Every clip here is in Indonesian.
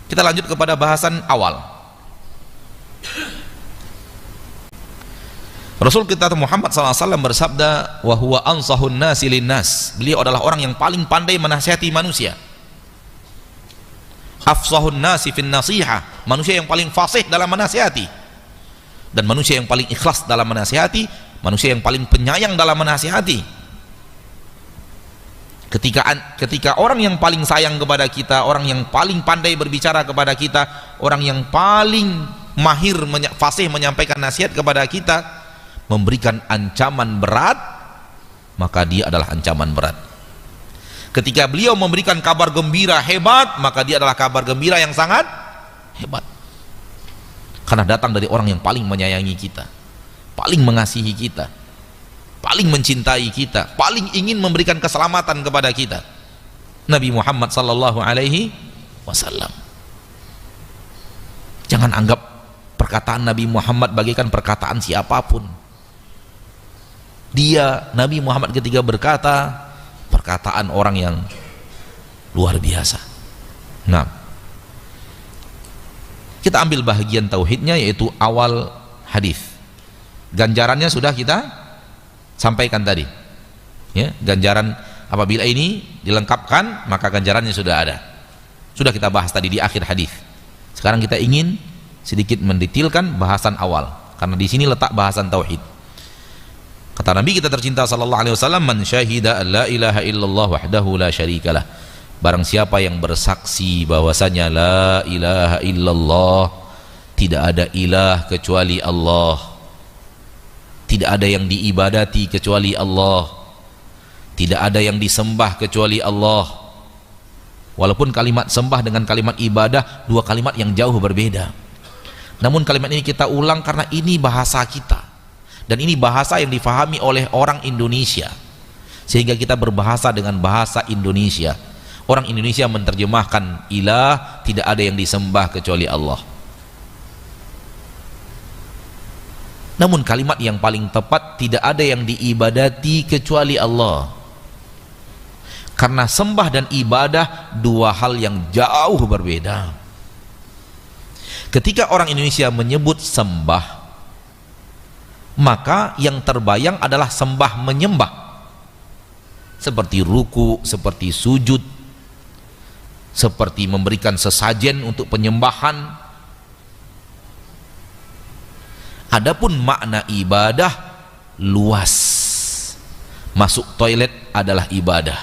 Kita lanjut kepada bahasan awal. Rasul kita Muhammad SAW bersabda, wa huwa ansahun nasi linnas. Beliau adalah orang yang paling pandai menasihati manusia. Afsahun nasi fin nasihah, manusia yang paling fasih dalam menasihati, dan manusia yang paling ikhlas dalam menasihati, manusia yang paling penyayang dalam menasihati. Ketika orang yang paling sayang kepada kita, orang yang paling pandai berbicara kepada kita, orang yang paling mahir fasih menyampaikan nasihat kepada kita, memberikan ancaman berat, maka dia adalah ancaman berat. Ketika beliau memberikan kabar gembira hebat, maka dia adalah kabar gembira yang sangat hebat, karena datang dari orang yang paling menyayangi kita, paling mengasihi kita, paling mencintai kita, paling ingin memberikan keselamatan kepada kita, Nabi Muhammad sallallahu alaihi wasallam. Jangan anggap perkataan Nabi Muhammad bagaikan perkataan siapapun. Dia, Nabi Muhammad ketika berkata, perkataan orang yang luar biasa. Nah, kita ambil bahagian tauhidnya, yaitu awal hadis. Ganjarannya sudah kita sampaikan tadi, ya. Ganjaran apabila ini dilengkapkan, maka ganjarannya sudah ada. Sudah kita bahas tadi di akhir hadis. Sekarang kita ingin sedikit mendetailkan bahasan awal, karena di sini letak bahasan tauhid. Kata Nabi kita tercinta sallallahu alaihi wasallam, man syahida an la ilaha illallah wahdahu la syarikalah. Barang siapa yang bersaksi bahwasanya la ilaha illallah, tidak ada ilah kecuali Allah, tidak ada yang diibadati kecuali Allah, tidak ada yang disembah kecuali Allah. Walaupun kalimat sembah dengan kalimat ibadah dua kalimat yang jauh berbeda, namun kalimat ini kita ulang karena ini bahasa kita, dan ini bahasa yang difahami oleh orang Indonesia, sehingga kita berbahasa dengan bahasa Indonesia. Orang Indonesia menerjemahkan ilah, tidak ada yang disembah kecuali Allah. Namun kalimat yang paling tepat, tidak ada yang diibadati kecuali Allah, karena sembah dan ibadah dua hal yang jauh berbeda. Ketika orang Indonesia menyebut sembah, maka yang terbayang adalah sembah menyembah, seperti ruku, seperti sujud, seperti memberikan sesajen untuk penyembahan. Adapun makna ibadah luas. Masuk toilet adalah ibadah,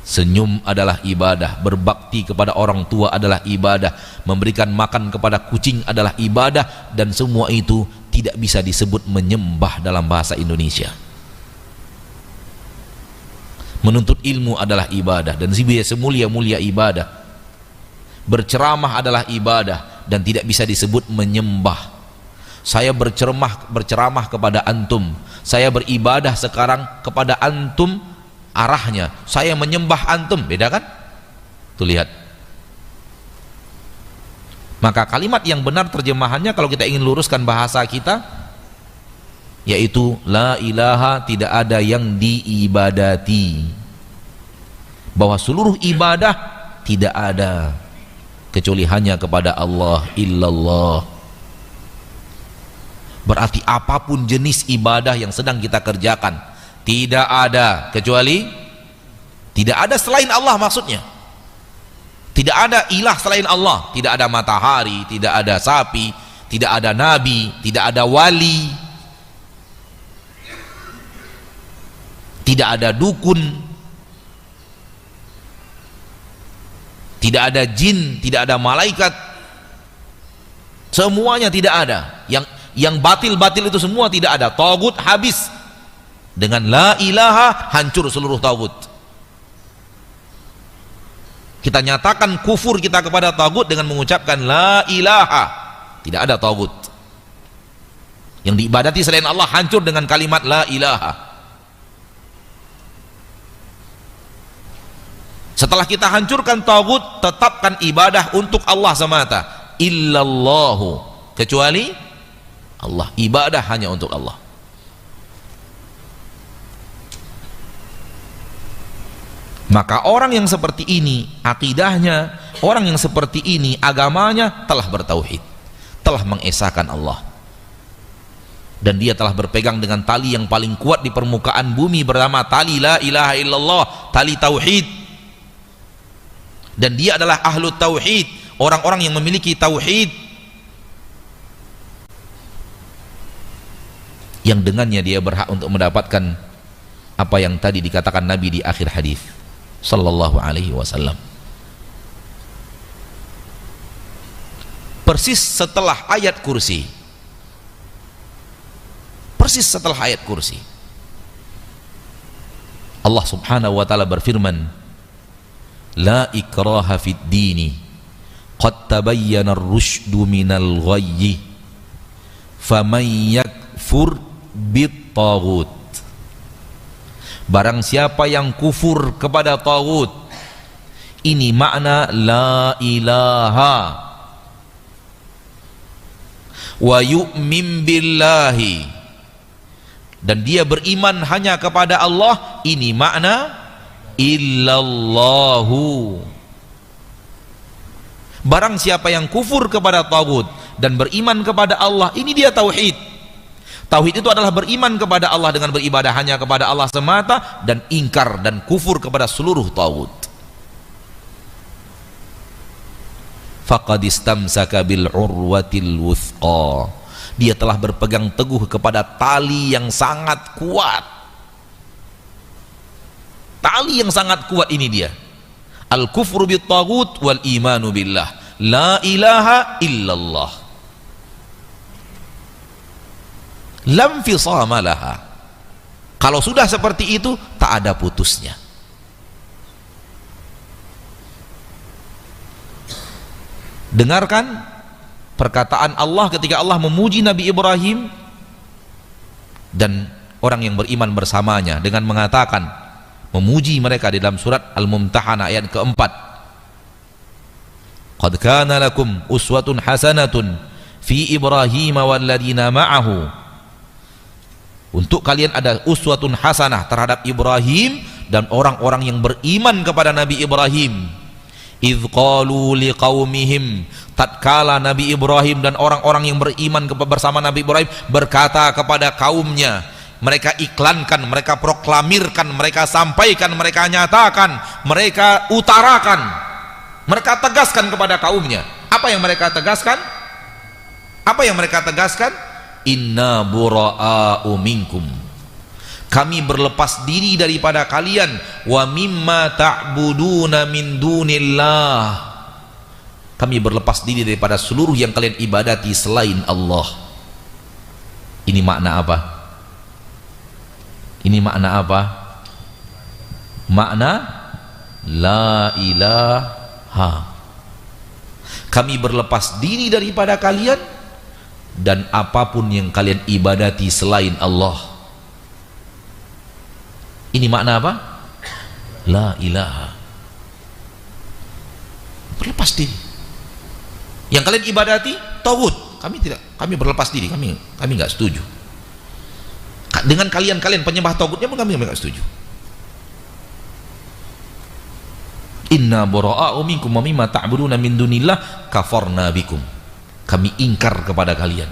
senyum adalah ibadah, berbakti kepada orang tua adalah ibadah, memberikan makan kepada kucing adalah ibadah, dan semua itu tidak bisa disebut menyembah dalam bahasa Indonesia. Menuntut ilmu adalah ibadah, dan semulia-mulia ibadah. Berceramah adalah ibadah, dan tidak bisa disebut menyembah. Saya berceramah kepada antum, saya beribadah sekarang kepada antum, arahnya saya menyembah antum, beda kan? Tuh lihat. Maka kalimat yang benar terjemahannya, kalau kita ingin luruskan bahasa kita, yaitu la ilaha, tidak ada yang diibadati, bahwa seluruh ibadah tidak ada kecuali hanya kepada Allah illallah. Berarti apapun jenis ibadah yang sedang kita kerjakan, tidak ada kecuali, tidak ada selain Allah, maksudnya tidak ada ilah selain Allah. Tidak ada matahari, tidak ada sapi, tidak ada nabi, tidak ada wali, tidak ada dukun, tidak ada jin, tidak ada malaikat. Semuanya tidak ada. Yang batil-batil itu semua tidak ada. Tagut habis. Dengan la ilaha hancur seluruh tagut. Kita nyatakan kufur kita kepada tagut dengan mengucapkan la ilaha. Tidak ada tagut. Yang diibadati selain Allah hancur dengan kalimat la ilaha. Setelah kita hancurkan tagut, tetapkan ibadah untuk Allah semata. Illallahu, kecuali Allah. Ibadah hanya untuk Allah. Maka orang yang seperti ini akidahnya orang yang seperti ini agamanya telah bertauhid, telah mengesahkan Allah, dan dia telah berpegang dengan tali yang paling kuat di permukaan bumi bernama tali la ilaha illallah, tali tauhid. Dan dia adalah ahlu tauhid, orang-orang yang memiliki tauhid, yang dengannya dia berhak untuk mendapatkan apa yang tadi dikatakan Nabi di akhir hadis sallallahu alaihi wasallam. Persis setelah ayat kursi, persis setelah ayat kursi, Allah subhanahu wa ta'ala berfirman, la ikraha fid dini qad tabayyana ar-rusydu minal ghayyi faman yakfur bit-taghut. Barang siapa yang kufur kepada taghut, ini makna la ilaha, wa yu'min billahi, dan dia beriman hanya kepada Allah, ini makna illallahu. Barang siapa yang kufur kepada taghut dan beriman kepada Allah, ini dia tauhid. Tauhid itu adalah beriman kepada Allah dengan beribadah hanya kepada Allah semata, dan ingkar dan kufur kepada seluruh taghut. Faqad istamsaka bil urwatil wuthqa, dia telah berpegang teguh kepada tali yang sangat kuat. Tali yang sangat kuat ini dia, al kufru bit taghut wal imanu billah, la ilaha illallah, lam fisama laha. Kalau sudah seperti itu, tak ada putusnya. Dengarkan perkataan Allah ketika Allah memuji Nabi Ibrahim dan orang yang beriman bersamanya dengan mengatakan, memuji mereka di dalam surat Al-Mumtahanah ayat keempat, qad kana lakum uswatun hasanatun fi Ibrahim walladzina ma'ahu, untuk kalian ada uswatun hasanah terhadap Ibrahim dan orang-orang yang beriman kepada Nabi Ibrahim. Idh qalu liqaumihim, tatkala Nabi Ibrahim dan orang-orang yang beriman bersama Nabi Ibrahim berkata kepada kaumnya, mereka iklankan, mereka proklamirkan, mereka sampaikan, mereka nyatakan, mereka utarakan, mereka tegaskan kepada kaumnya. Apa yang mereka tegaskan? Apa yang mereka tegaskan? Inna bura'a'u minkum, kami berlepas diri daripada kalian, wa mimma ta'buduna min dunillah, kami berlepas diri daripada seluruh yang kalian ibadati selain Allah. Ini makna apa? Ini makna apa? Makna la ilaha, kami berlepas diri daripada kalian dan apapun yang kalian ibadati selain Allah. Ini makna apa? La ilaha, berlepas diri. Yang kalian ibadati taghut, kami tidak, kami berlepas diri, kami nggak setuju dengan kalian penyembah taghutnya, kami nggak setuju. Inna bura'a'u minkum wa mimma ta'buduna min dunillah kafarna bikum, kami ingkar kepada kalian,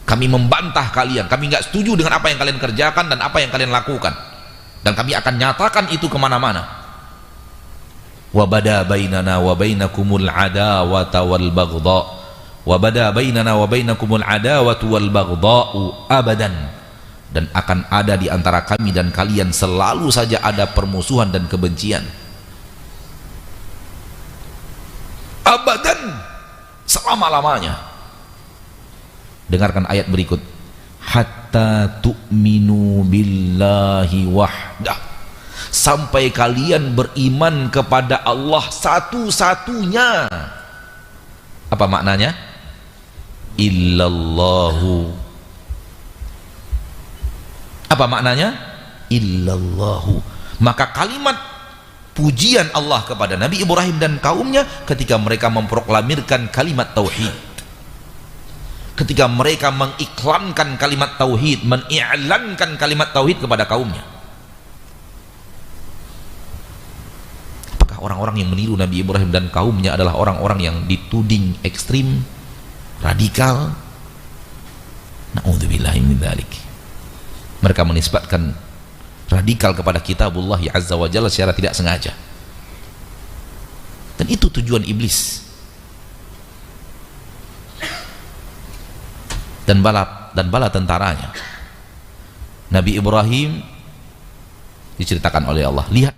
kami membantah kalian, kami nggak setuju dengan apa yang kalian kerjakan dan apa yang kalian lakukan, dan kami akan nyatakan itu kemana-mana. Wa bada bainana wa bainakumul adawata wal baghdha, wa bada bainana wa bainakumul adawatu wal baghdha'u abadan, dan akan ada di antara kami dan kalian selalu saja ada permusuhan dan kebencian. Abadan, selama-lamanya. Dengarkan ayat berikut, hatta tu'minu billahi wahdah, sampai kalian beriman kepada Allah satu-satunya. Apa maknanya? Illallahu. Apa maknanya? Illallahu. Maka kalimat pujian Allah kepada Nabi Ibrahim dan kaumnya ketika mereka memproklamirkan kalimat tauhid, ketika mereka mengiklankan kalimat tauhid, mengi'lankan kalimat tauhid kepada kaumnya. Apakah orang-orang yang meniru Nabi Ibrahim dan kaumnya adalah orang-orang yang dituding ekstrim, radikal. Na'udzubillahi min dzalik. Mereka menisbatkan radikal kepada kitabullah azza wa jalla secara tidak sengaja. Dan itu tujuan iblis. Dan bala tentaranya. Nabi Ibrahim diceritakan oleh Allah, lihat